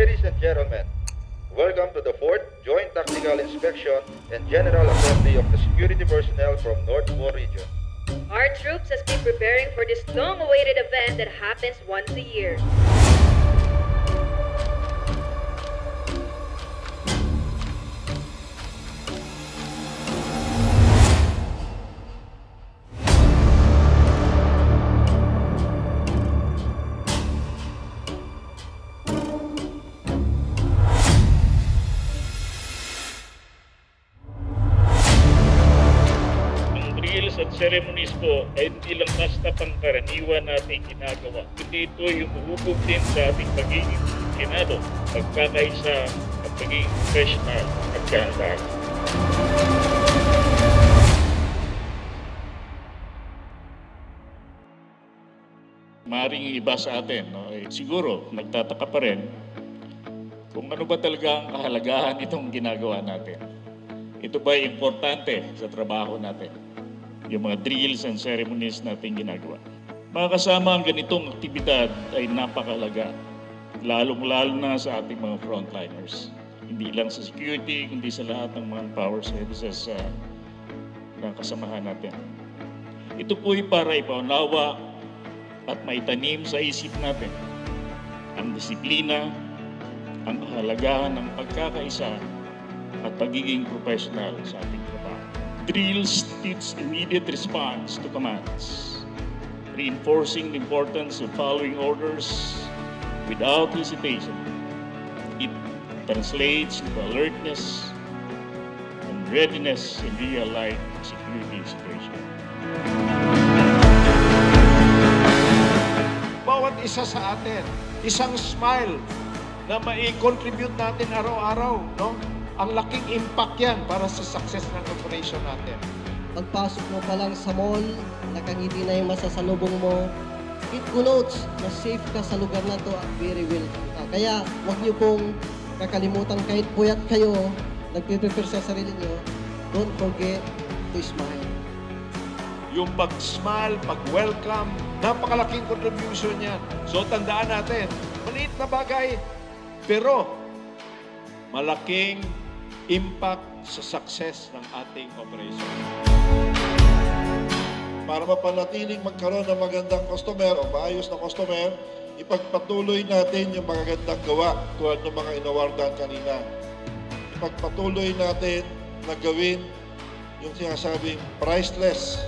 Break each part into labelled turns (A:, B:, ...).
A: Ladies and gentlemen, welcome to the 4th Joint Tactical Inspection and General Assembly of the Security Personnel from North Moore Region.
B: Our troops has been preparing for this long-awaited event that happens once a year.
C: At ceremonies po ay hindi lang basta pangkaraniwan nating ginagawa. Kundi ito yung uhubog din sa ating pagiging kinado, pagkakaisa at pagiging professional at kahandaan. Maring iba sa atin, no? Siguro nagtataka pa rin kung ano ba talaga ang kahalagahan itong ginagawa natin. Ito ba ay importante sa trabaho natin? Yung mga drills and ceremonies natin ginagawa. Mga kasama, ang ganitong aktibidad ay napakalaga, lalong-lalo na sa ating mga frontliners. Hindi lang sa security, kundi sa lahat ng mga power services na kasamahan natin. Ito po ay para ipaunawa at maitanim sa isip natin ang disiplina, ang kahalagahan ng pagkakaisa at pagiging professional sa ating trabaho. Drills teach immediate response to commands, reinforcing the importance of following orders without hesitation. It translates into alertness and readiness in real-life security situation.
D: Bawat isa sa atin, isang smile na mai-contribute natin araw-araw, no? Ang laking impact yan para sa success ng operation natin.
E: Pagpasok mo pa lang sa mall, nakangiti na yung masasalubong mo, it connotes na safe ka sa lugar na to at very welcome ka. Kaya huwag niyo pong kakalimutan kahit puyat kayo, nagpe-prepare sa sarili niyo, don't forget to smile.
D: Yung pag-smile, pag-welcome, napakalaking contribution yan. So tandaan natin, maliit na bagay, pero malaking impact sa success ng ating operation.
F: Para mapanatiling magkaroon ng magandang customer o maayos na customer, ipagpatuloy natin yung magagandang gawa tulad ng mga inawardan kanina. Ipagpatuloy natin na gawin yung sinasabing priceless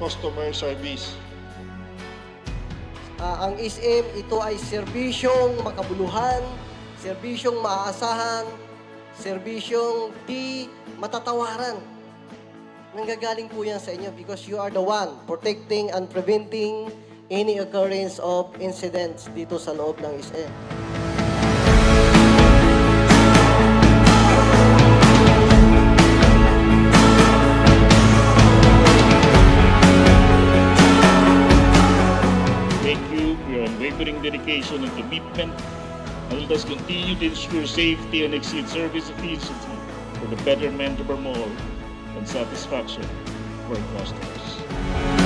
F: customer service.
E: Ang SM, ito ay serbisyong makabuluhan, serbisyong maaasahan, serbisyong di matatawaran. Nanggagaling po yan sa inyo because you are the one protecting and preventing any occurrence of incidents dito sa loob ng SM.
C: Thank you for your unwavering dedication and commitment. And let us continue to ensure safety and exceed service efficiency for the betterment of our mall and satisfaction for our customers.